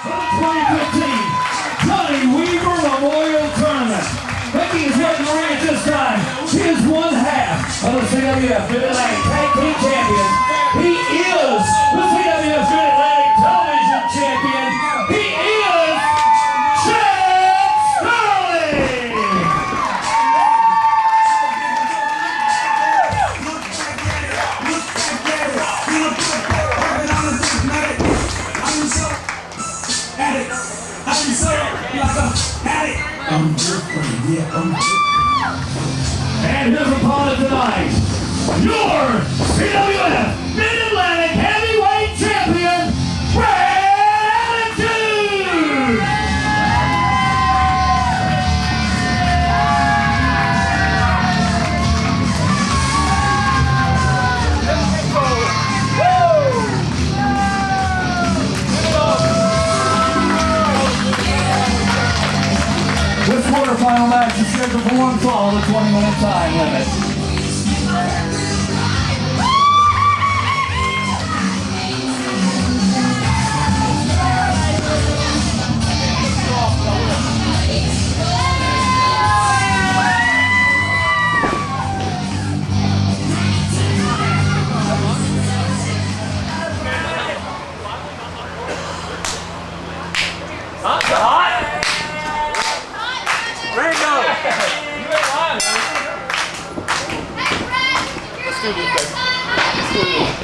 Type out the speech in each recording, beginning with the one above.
2015 Donnie Weaver Memorial Tournament. Making his way to the ring at this time, he is one half of the CWF Mid-Atlantic Tag Team Champion. He is the CWF Mid-Atlantic Television Champion. He is Chet Sterling! I'm different, yeah, I'm different. And his opponent tonight, your CWF Mid-Atlantic Heavyweight Champion, Andrews! This quarterfinal match is scheduled for one fall with a 20-minute time limit.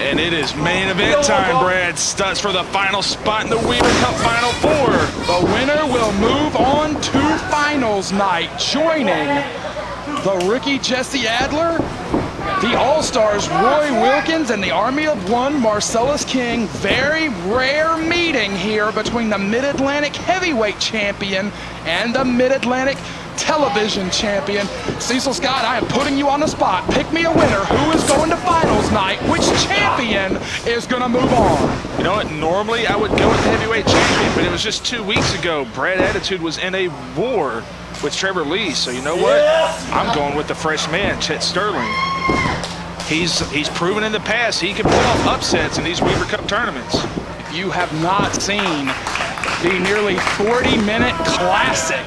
And it is main event time, Brad. Stutts for the final spot in the Weaver Cup Final Four. The winner will move on to finals night, joining the rookie Jesse Adler, the All-Stars Roy Wilkins, and the Army of One Marcellus King. Very rare meeting here between the Mid-Atlantic Heavyweight Champion and the Mid-Atlantic Television Champion. Cecil Scott, I am putting you on the spot. Pick me a winner. Who is going to finals night? Which champion is going to move on? You know what? Normally I would go with the heavyweight champion, but it was just 2 weeks ago. Brad Attitude was in a war with Trevor Lee, so you know what? I'm going with the fresh man, Chet Sterling. He's proven in the past he can pull off upsets in these Weaver Cup tournaments. If you have not seen the nearly 40-minute classic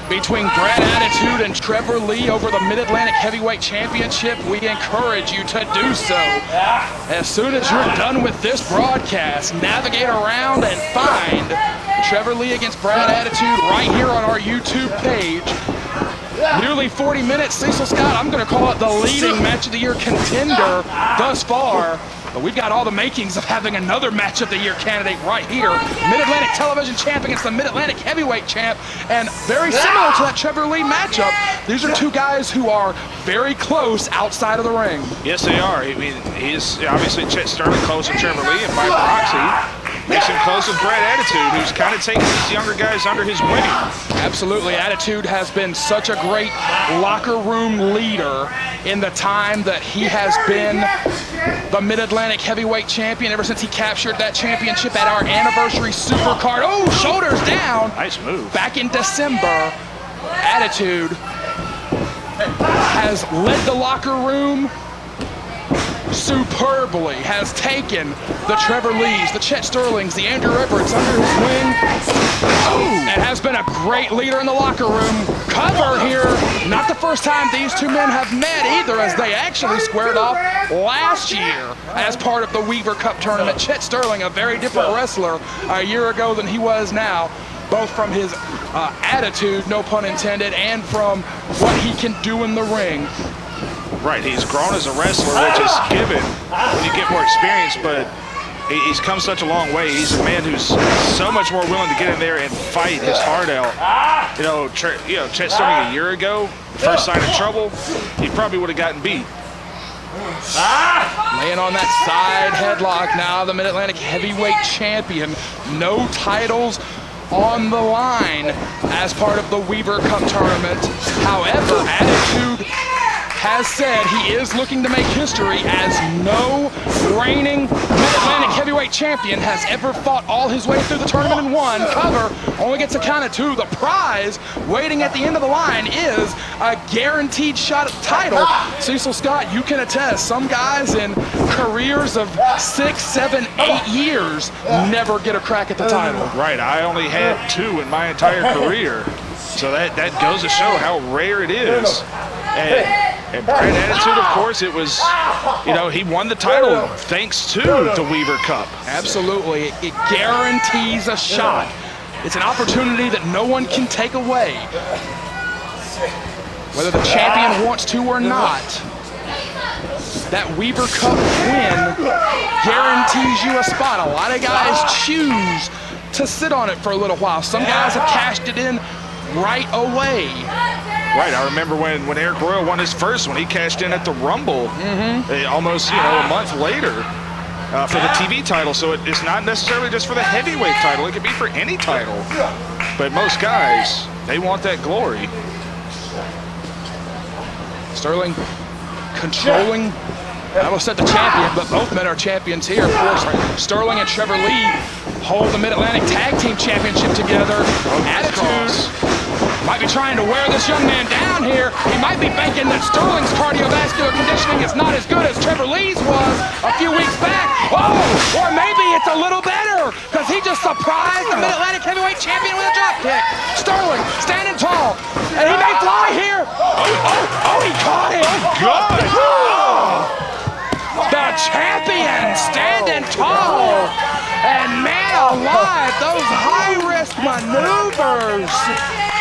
between Brad Attitude and Trevor Lee over the Mid-Atlantic Heavyweight Championship, we encourage you to do so. As soon as you're done with this broadcast, navigate around and find Trevor Lee against Brad Attitude right here on our YouTube page. Nearly 40 minutes, Cecil Scott, I'm going to call it the leading match of the year contender thus far. But we've got all the makings of having another match of the year candidate right here. Mid-Atlantic Television Champ against the Mid-Atlantic Heavyweight Champ. And very similar to that Trevor Lee matchup, these are two guys who are very close outside of the ring. Yes, they are. I mean, he's obviously Chet Sterling close with Trevor Lee, and by proxy, makes him close with Brad Attitude, who's kind of taking these younger guys under his wing. Absolutely. Attitude has been such a great locker room leader in the time that he has been the Mid-Atlantic Heavyweight Champion ever since he captured that championship at our anniversary Supercard. Oh, shoulders down. Nice move. Back in December, Attitude has led the locker room superbly, has taken the Trevor Lees, the Chet Sterlings, the Andrew Everetts under his wing, and has been a great leader in the locker room. Cover here, not the first time these two men have met either, as they actually squared off last year as part of the Weaver Cup tournament. Chet Sterling, a very different wrestler a year ago than he was now, both from his attitude, no pun intended, and from what he can do in the ring. Right, he's grown as a wrestler, which is given when you get more experience, but he's come such a long way. He's a man who's so much more willing to get in there and fight his heart out. You know, Chet Sterling a year ago, first sign of trouble, he probably would have gotten beat. Laying on that side headlock now, the Mid-Atlantic Heavyweight Champion. No titles on the line as part of the Weaver Cup tournament. However, Attitude has said he is looking to make history as no reigning Mid-Atlantic heavyweight champion has ever fought all his way through the tournament and won. Cover only gets a count of 2. The prize waiting at the end of the line is a guaranteed shot at the title. Cecil Scott, you can attest, some guys in careers of 6, 7, 8 years never get a crack at the title. Right, I only had 2 in my entire career. So that goes to show how rare it is. And Brad Attitude, of course, it was, you know, he won the title thanks to the Weaver Cup. Absolutely, it guarantees a shot. It's an opportunity that no one can take away. Whether the champion wants to or not, that Weaver Cup win guarantees you a spot. A lot of guys choose to sit on it for a little while. Some guys have cashed it in right away. Right, I remember when Arik Royal won his first one, he cashed in at the Rumble almost, you know, a month later for the TV title. So it's not necessarily just for the heavyweight title. It could be for any title. But most guys, they want that glory. Sterling controlling. I will set the champion, but both men are champions here. Of course, Sterling and Trevor Lee hold the Mid-Atlantic Tag Team Championship together. Attitude might be trying to wear this young man down here. He might be thinking that Sterling's cardiovascular conditioning is not as good as Trevor Lee's was a few weeks back. Oh, or maybe it's a little better because he just surprised the Mid-Atlantic Heavyweight Champion with a drop kick. Sterling standing tall, and he may fly here. Oh, he caught him. God. The champion standing tall. And man alive, those high-risk maneuvers.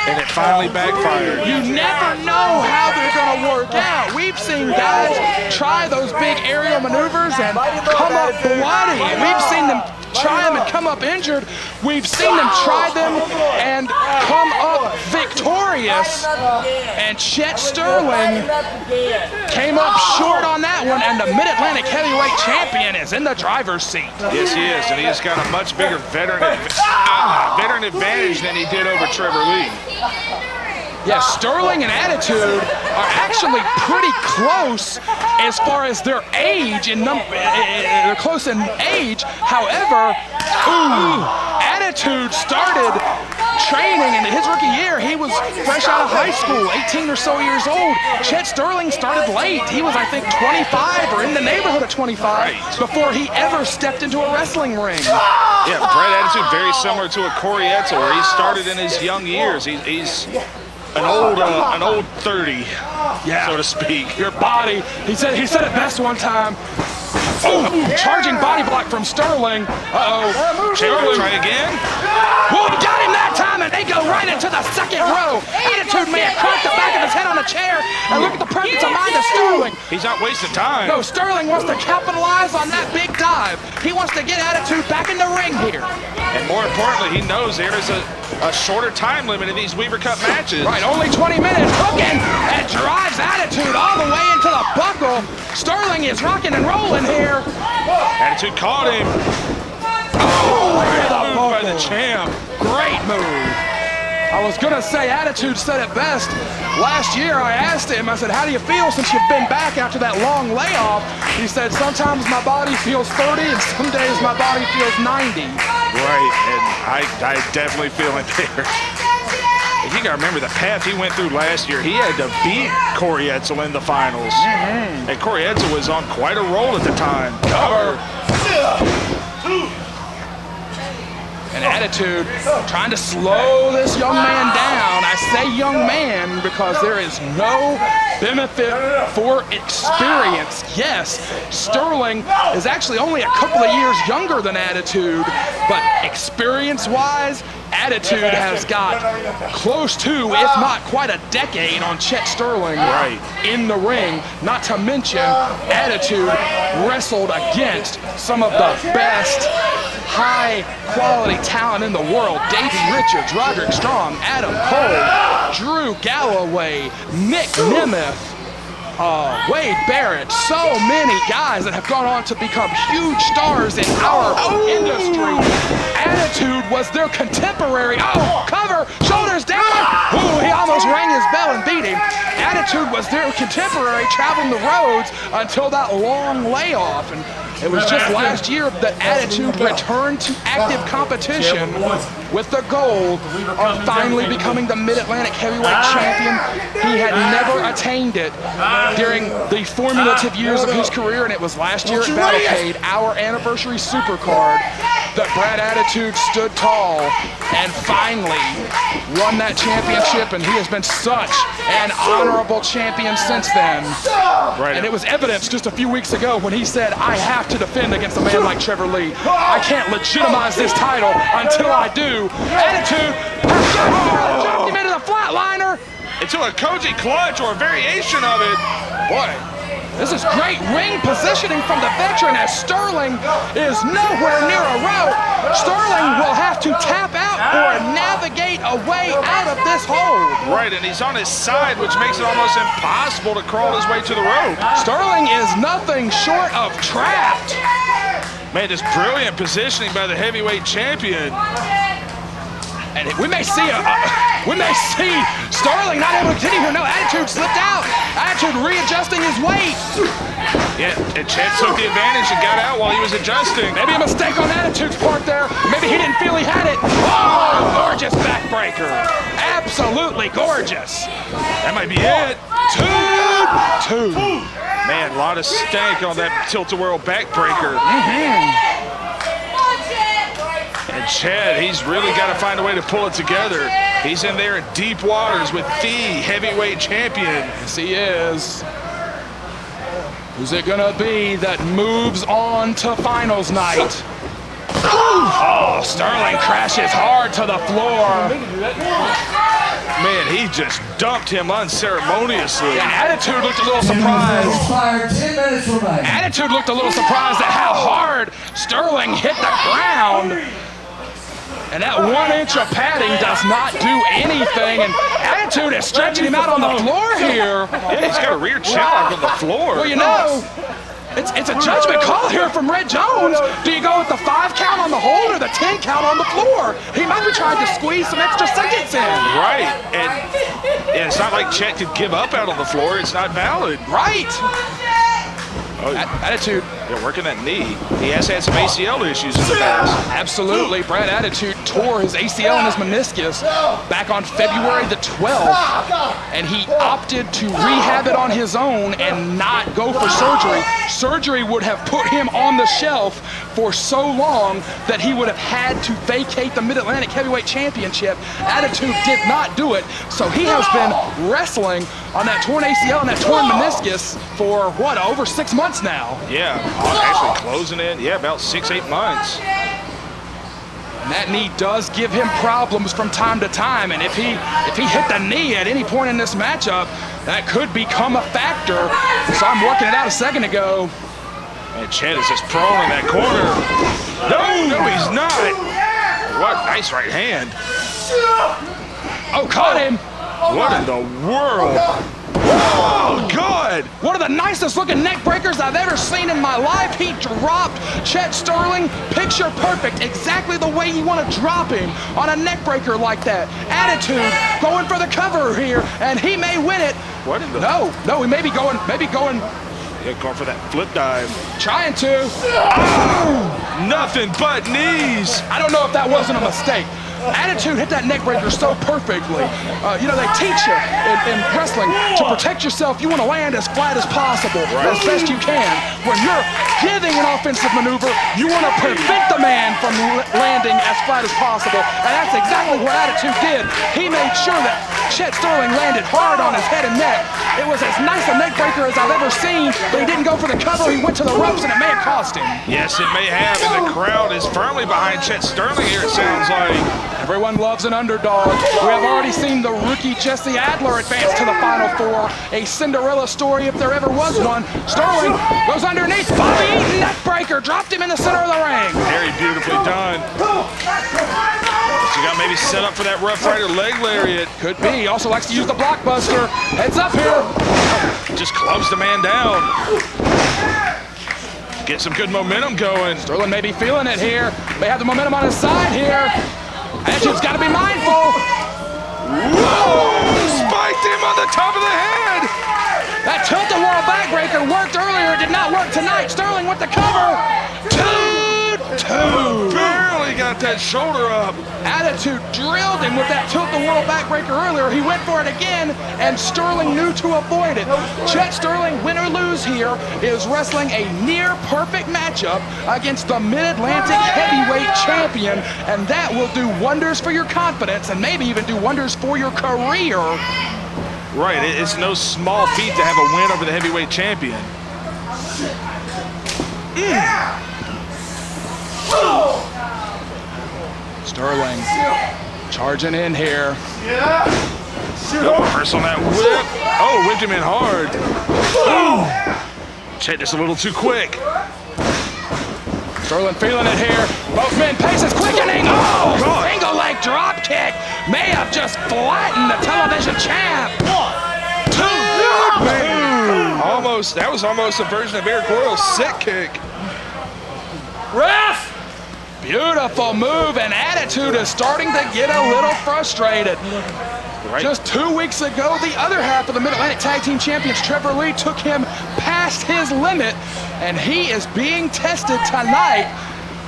And it finally backfired. You never know how they're going to work out. We've seen guys try those big aerial maneuvers and come up bloody. We've seen them try them and come up injured. We've seen them try them and come up victorious. And Chet Sterling came up short on that one, and the Mid-Atlantic heavyweight champion is in the driver's seat. Yes, he is, and he has got a much bigger veteran advantage than he did over Trevor Lee. Yeah, Sterling and Attitude are actually pretty close as far as their age and they're close in age. However, Attitude started training in his rookie year. He was fresh out of high school, 18 or so years old. Chet Sterling started late. He was, I think, 25 or in the neighborhood of 25 before he ever stepped into a wrestling ring. Yeah, Brad Attitude very similar to a Corey Etzel, where he started in his young years. He's an old 30, so to speak. Your body. He said it best one time. Charging body block from Sterling. Sterling, try again. Well, he got him that time, and they go right into the second row. Attitude man cracked the back of his head on the chair, and look at the presence of mind of Sterling. He's not wasting time. No, Sterling wants to capitalize on that big dive. He wants to get Attitude back in the ring here. And more importantly, he knows there is a shorter time limit in these Weaver Cup matches. Right, only 20 minutes. Hooking and drives Attitude all the way into the buckle. Sterling is rocking and rolling here. Attitude caught him. Right move by the champ. Great move. I was going to say Attitude said it best. Last year I asked him, I said, how do you feel since you've been back after that long layoff? He said, sometimes my body feels 30 and some days my body feels 90. Right, and I definitely feel it there. You gotta remember the path he went through last year. He had to beat Corey Etzel in the finals. And Corey Etzel was on quite a roll at the time. Cover. An Attitude trying to slow this young man down. I say young man because there is no benefit for experience. Yes, Sterling is actually only a couple of years younger than Attitude, but experience-wise, Attitude has got close to, if not quite a decade on Chet Sterling in the ring. Not to mention, Attitude wrestled against some of the best high-quality talent in the world. Davey Richards, Roderick Strong, Adam Cole, Drew Galloway, Nick Nemeth. Wade Barrett, so many guys that have gone on to become huge stars in our industry. Attitude was their contemporary. Oh, cover, shoulders down. Ooh, he almost rang his bell and beat him. Attitude was their contemporary traveling the roads until that long layoff. And it was just last year that Attitude returned to active competition with the goal of finally becoming the Mid-Atlantic heavyweight champion. He had never attained it during the formative years of his career, and it was last year at Battlecade, our anniversary supercard, that Brad Attitude stood tall and finally won that championship, and he has been such an honorable champion since then. Right. And it was evidenced just a few weeks ago when he said, I have to defend against a man like Trevor Lee. I can't legitimize this title until I do. Attitude dropped him into the flatliner. Into a Koji clutch or a variation of it. Boy, this is great ring positioning from the veteran as Sterling is nowhere near a rope. Sterling will have to tap out or navigate a way out of this hold. Right, and he's on his side, which makes it almost impossible to crawl his way to the rope. Sterling is nothing short of trapped. Man, just brilliant positioning by the heavyweight champion. And we may see Sterling not able to continue here. No, Attitude slipped out. Attitude readjusting his weight. Yeah, and Chet took the advantage and got out while he was adjusting. Maybe a mistake on Attitude's part there. Maybe he didn't feel he had it. Oh, gorgeous backbreaker. Absolutely gorgeous. That might be it. Two. Man, a lot of stank on that tilt-a-whirl backbreaker. And Chet, he's really got to find a way to pull it together. He's in there in deep waters with the heavyweight champion. Yes, he is. Who's it gonna be that moves on to finals night? Oh, Sterling crashes hard to the floor. Man, he just dumped him unceremoniously. And Attitude looked a little surprised. 10 minutes remaining. Attitude looked a little surprised at how hard Sterling hit the ground. And that 1 inch of padding does not do anything. And Attitude is stretching him out on the floor here. Yeah, he's got a rear chin lock on the floor. Well, you know, it's a judgment call here from Red Jones. Do you go with the 5 count on the hold or the 10 count on the floor? He might be trying to squeeze some extra seconds in. Right, and it's not like Chet could give up out on the floor. It's not valid. Right. Oh, Attitude. Yeah, working that knee. He has had some ACL issues in the past. Absolutely. Brad Attitude tore his ACL and his meniscus back on February the 12th, and he opted to rehab it on his own and not go for surgery. Surgery would have put him on the shelf for so long that he would have had to vacate the Mid-Atlantic Heavyweight Championship. Attitude did not do it, so he has been wrestling on that torn ACL and that torn meniscus for, what, over 6 months now? Yeah, actually closing in, yeah, about 6-8 months. And that knee does give him problems from time to time, and if he hit the knee at any point in this matchup, that could become a factor. So I'm working it out a second ago. And Chet is just prone in that corner. No, he's not. What nice right hand. Oh, caught him. What in the world? Oh, good. One of the nicest looking neck breakers I've ever seen in my life. He dropped Chet Sterling, picture perfect, exactly the way you want to drop him on a neck breaker like that. Attitude going for the cover here, and he may win it. What in the? No, he may be going. Yeah, going for that flip dive. Trying to. Oh, nothing but knees. I don't know if that wasn't a mistake. Attitude hit that neck breaker so perfectly. You know, they teach you in wrestling to protect yourself. You want to land as flat as possible, as best you can. When you're giving an offensive maneuver, you want to prevent the man from landing as flat as possible. And that's exactly what Attitude did. He made sure that Chet Sterling landed hard on his head and neck. It was as nice a neck breaker as I've ever seen, but he didn't go for the cover. He went to the ropes, and it may have cost him. Yes, it may have, and the crowd is firmly behind Chet Sterling here, it sounds like. Everyone loves an underdog. We have already seen the rookie Jesse Adler advance to the Final Four. A Cinderella story if there ever was one. Sterling goes underneath. Bobby Eaton neck breaker. Dropped him in the center of the ring. Very beautifully done. he got maybe set up for that Rough Rider leg lariat. Could be. He also likes to use the blockbuster. Heads up here. Just clubs the man down. Get some good momentum going. Sterling may be feeling it here. May have the momentum on his side here. Attitude's got to be mindful. Whoa! Spiked him on the top of the head. That tilt-a-whirl backbreaker worked earlier. It did not work tonight. Sterling with the cover. 2-2. Barely got that shoulder up. Attitude drilled him with that tilt-the-whirl backbreaker earlier. He went for it again, and Sterling knew to avoid it. Chet Sterling, win or lose here, is wrestling a near-perfect matchup against the Mid-Atlantic heavyweight champion, and that will do wonders for your confidence and maybe even do wonders for your career. Right, it's no small feat to have a win over the heavyweight champion. Sterling charging in here. Reverse on that whip. Oh, whipped him in hard. Chet just a little too quick. Sterling feeling it here. Both men paces quickening. Oh, single leg drop kick. May have just flattened the television champ. 1, 2, Almost, that was almost a version of Arik Royal's sick kick. Ref! Beautiful move, and Attitude is starting to get a little frustrated. Right. Just 2 weeks ago, the other half of the Mid-Atlantic Tag Team Champions, Trevor Lee, took him past his limit, and he is being tested tonight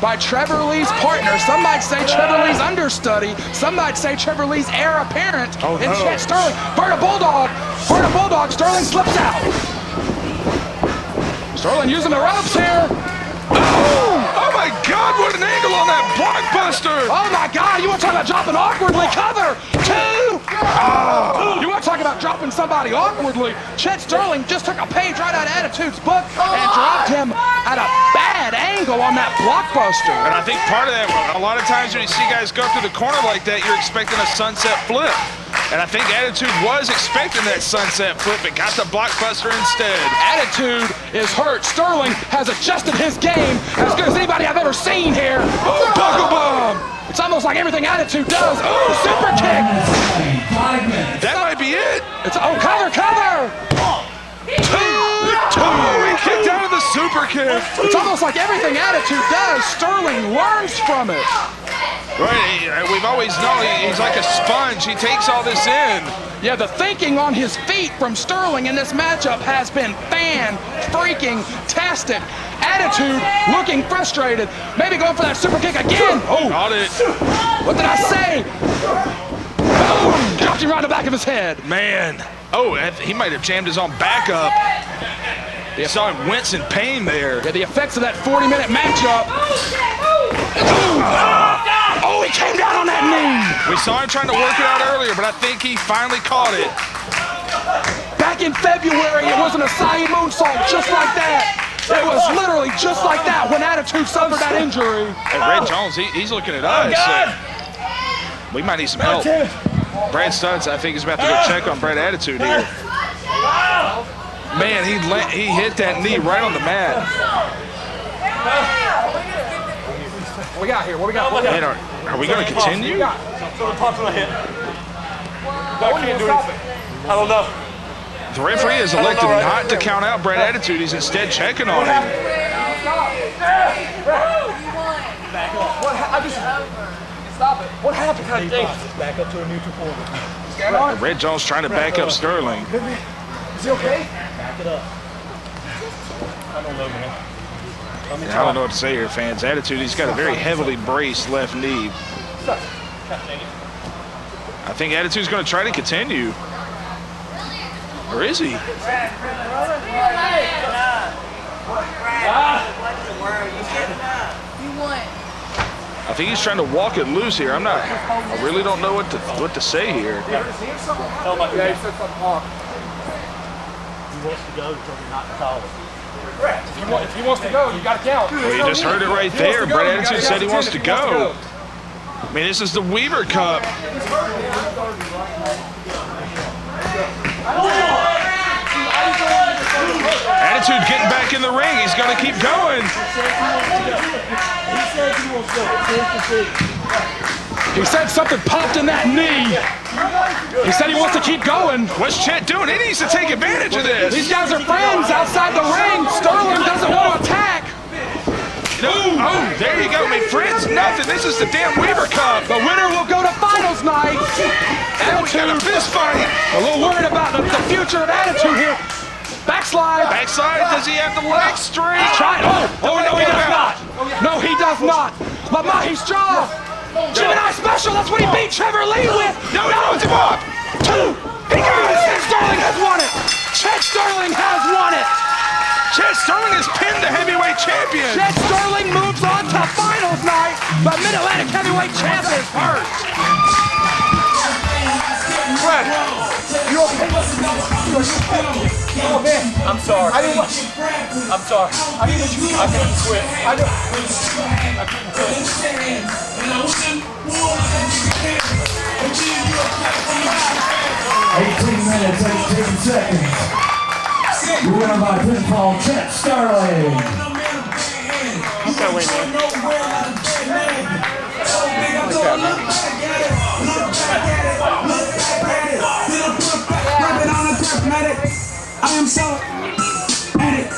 by Trevor Lee's partner. Some might say Trevor Lee's understudy. Some might say Trevor Lee's heir apparent in Chet Sterling. Bird Bulldog. Sterling slips out. Sterling using the ropes here. Oh my God, what an angle on that blockbuster! Oh my God, you want to talk about dropping awkwardly? Cover! 2! You want to talk about dropping somebody awkwardly? Chet Sterling just took a page right out of Attitude's book and dropped him at a bad angle on that blockbuster. And I think part of that, a lot of times when you see guys go up to the corner like that, you're expecting a sunset flip. And I think Attitude was expecting that sunset flip, but got the blockbuster instead. Attitude is hurt. Sterling has adjusted his game as good as anybody I've ever seen here. Oh, buckle bomb! It's almost like everything Attitude does. Oh, super kick! 5 minutes. That might be it. It's cover! 2, 2. He kicked out of the super kick. It's almost like everything Attitude does, Sterling learns from it. Right, we've always known he's like a sponge. He takes all this in. Yeah, the thinking on his feet from Sterling in this matchup has been fan-freaking-tastic. Attitude looking frustrated. Maybe going for that super kick again. Oh, got it. What did I say? Boom! Dropped him right in the back of his head. Man. Oh, he might have jammed his own back up. You saw him wince in pain there. Yeah, the effects of that 40-minute matchup. Oh, he came down on that knee. We saw him trying to work it out earlier, but I think he finally caught it. Back in February, it was an Acai moonsault just like that. It was literally just like that when Attitude suffered that injury. And Red Jones, he's looking at us. We might need some help. Brad Stutts, I think, is about to go check on Brad Attitude here. Man, he hit that knee right on the mat. What we got here? What we got? Man, are we going to continue? Someone popped in my head. I can't do anything. I don't know. The referee has elected not to count out Brad Attitude. He's instead checking on him. Stop it. What happened? Back up to a neutral corner. Stand on. Red Jones trying to back up Sterling. Is he okay? Back it up. I don't know, man. I don't know what to say here, fans. Attitude, he's got a very heavily braced left knee. I think Attitude's going to try to continue. Or is he? I think he's trying to walk it loose here. I really don't know what to say here. Yeah, he said something hard. He wants to go, so not to call it. If he wants to go, you got to count. Well, you just heard it right there. Brad Attitude said he wants to go. I mean, this is the Weaver Cup. Attitude getting back in the ring. He's going to keep going. He said something popped in that knee. He said he wants to keep going. What's Chet doing? He needs to take advantage of this. These guys are friends outside the ring. Sterling doesn't want to attack. Oh, there you go. Friends, nothing. This is the damn Weaver Cup. The winner will go to finals night. Now we got a fist fight. A little worried about the future of Attitude here. Backslide. Backslide. Does he have the leg straight? Try it. Oh, no, he does not. No, he does not. But he's strong. Gemini special. That's what he beat Trevor Lee with. No, he throws him up. 2. He got it. Chet Sterling has won it. Chet Sterling has won it. Chet Sterling has pinned the heavyweight champion. Chet Sterling moves on to finals night, but Mid-Atlantic heavyweight champ is hurt. Fred, you okay? Oh man, I'm sorry. I'm sorry. I couldn't quit. I couldn't quit. 18 minutes, 18 seconds. You win by pinfall, Chet Sterling. Okay, wait, I am so addict.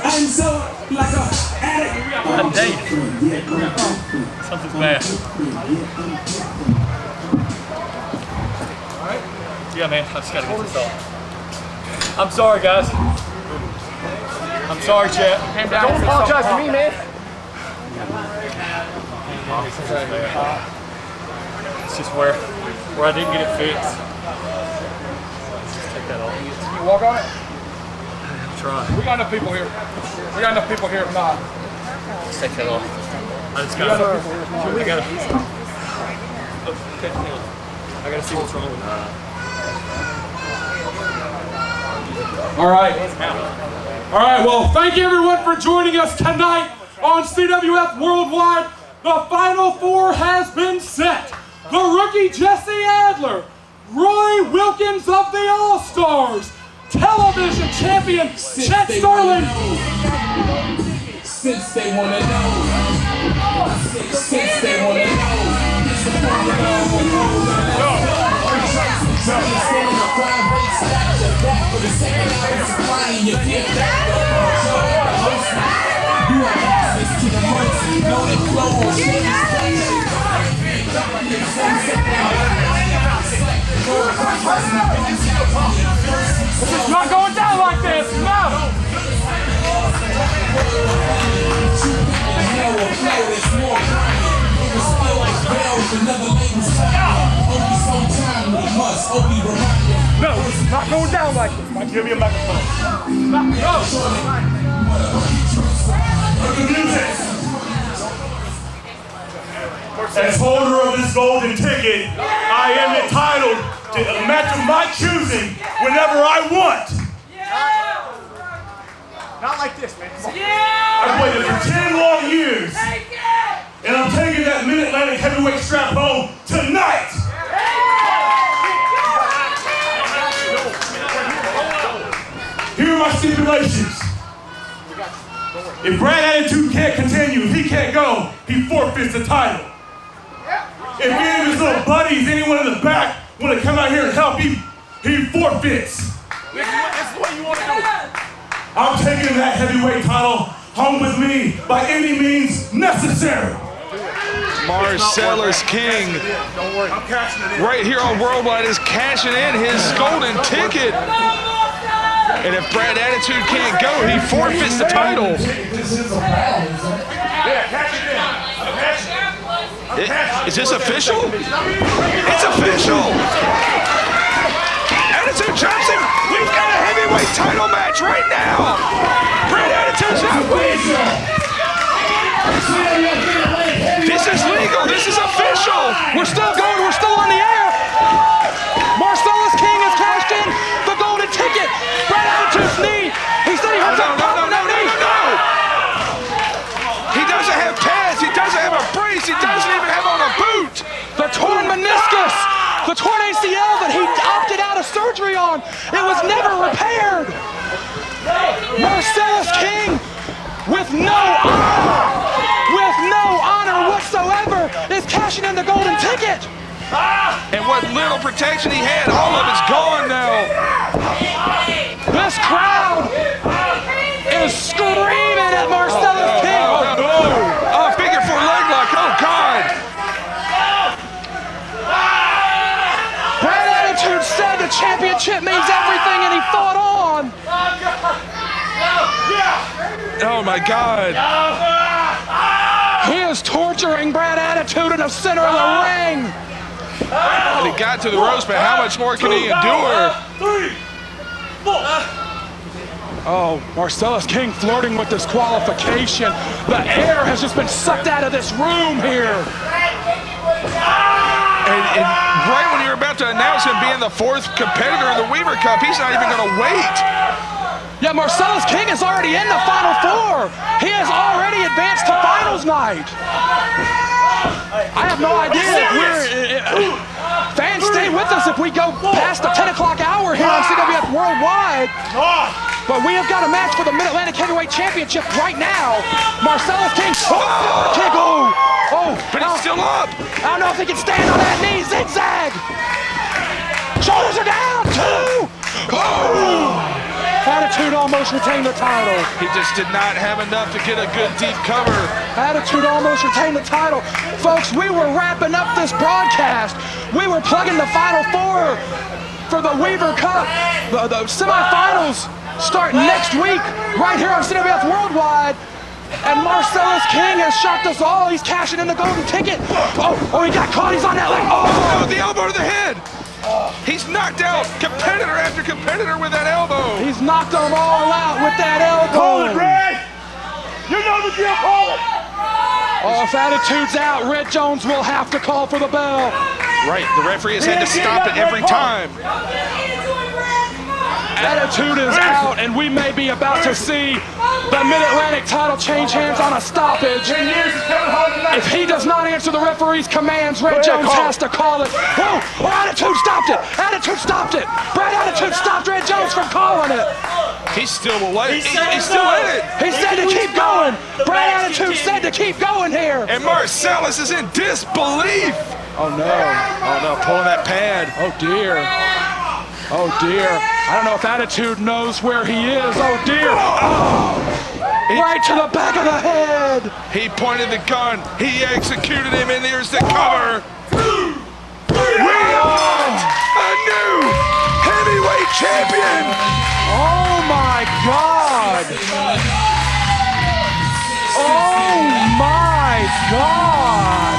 I am so like a addict. I'm dating. Something's bad. Alright? Yeah, man, I just gotta get this off. I'm sorry, guys. I'm sorry, Chet. Don't apologize to me, man. It's just where I didn't get it fixed. Just take that off. You walk on it? I'm trying. We got enough people here. We got enough people here if not. Just take that off. I just gotta see what's wrong with that. All right. All right, well, thank you everyone for joining us tonight on CWF Worldwide. The Final Four has been set. The rookie Jesse Adler, Roy Wilkins of the All-Stars, television champion Chet Sterling. Since they wanna know. Since they wanna This is not going down like this, no! No, this is not going down like this. Mike, give me a microphone. No. As holder of this golden ticket, I am entitled to a match of my choosing whenever I want. Not like this, man. I've waited for 10 long years, and I'm taking that Mid-Atlantic heavyweight strap home tonight. Here are my stipulations. If Brad Attitude can't continue, if he can't go, he forfeits the title. If any of his little buddies, anyone in the back, want to come out here and help, he forfeits. That's the way you want to do it. I'm taking that heavyweight title home with me by any means necessary. Marcellus King, right here on Worldwide, is cashing in his golden ticket. And if Brad Attitude can't go, he forfeits the title. Is this official? It's official! Attitude jumps him! We've got a heavyweight title match right now! Brad Attitude's not winning! This is legal! This is official! We're still going, we're still on the air! Marcellus King has cashed in the golden ticket! Brad Attitude's knee! He said he hurts No! He doesn't have pads, he doesn't have a brace, he doesn't even have on a boot! The torn meniscus! The torn ACL that he opted out of surgery on! It was never repaired! Marcellus King, with no honor whatsoever, is cashing in the golden ticket. And what little protection he had, all of it's gone now. This crowd is screaming at Marcellus King. Oh, no. Oh, figure four leg lock. Oh, God. Brad Attitude said the championship means everything, and he fought on. Oh, my God. He is torturing Brad Attitude in the center of the ring. And he got to the ropes, but how much more can he endure? Oh, Marcellus King flirting with disqualification. The air has just been sucked out of this room here. And right when you're about to announce him being the fourth competitor in the Weaver Cup, he's not even going to wait. Yeah, Marcellus King is already in the Final Four. He has already advanced to finals night. I have no idea if fans stay with us if we go past the 10 o'clock hour here on CWF Worldwide. But we have got a match for the Mid-Atlantic Heavyweight Championship right now. Marcellus King, kick, But he's still up. I don't know if he can stand on that knee, zigzag. Shoulders are down, 2. Attitude almost retained the title. He just did not have enough to get a good deep cover. Attitude almost retained the title. Folks, we were wrapping up this broadcast. We were plugging the Final Four for the Weaver Cup. The semifinals start next week right here on CWF Worldwide. And Marcellus King has shocked us all. He's cashing in the golden ticket. Oh, he got caught. He's on that leg. Oh, the elbow to the head. He's knocked out competitor after competitor with that elbow. He's knocked them all out with that elbow. Call it, Red! You know the deal, call it! Oh, if Attitude's out, Red Jones will have to call for the bell. Right, the referee has had to stop it every time. Attitude is out, and we may be about to see the Mid-Atlantic title change hands on a stoppage. If he does not answer the referee's commands, Red Jones has to call it. Oh, Attitude stopped it! Attitude stopped it! Brad Attitude stopped Red Jones from calling it! He's still away. He's still in it. He said to keep going! Brad Attitude said to keep going here! And Marcellus is in disbelief. Oh no, Pulling that pad. oh dear. Oh dear, I don't know if Attitude knows where he is. Oh dear, right to the back of the head. He pointed the gun. He executed him, and there's the cover. We want a new heavyweight champion. Oh my God. Oh my God.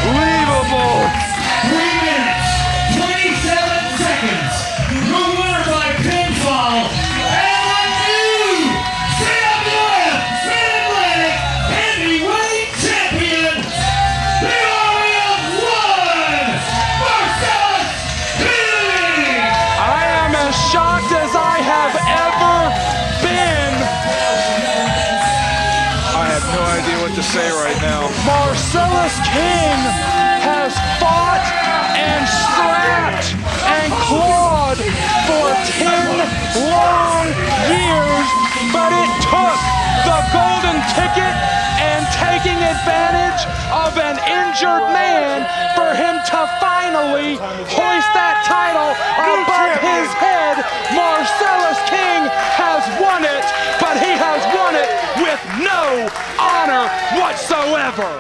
Unbelievable. 3 minutes, 27 seconds. The winner by pinfall, and the new CWF Mid-Atlantic Heavyweight Champion, the Army of One, Marcellus King. I am as shocked as I have ever been. I have no idea what to say right now. Marcellus King has fought and scrapped and clawed for 10 long years, but it took the golden ticket and taking advantage of an injured man for him to finally hoist that title above his head. Marcellus King has won it, but he has won it with no honor whatsoever.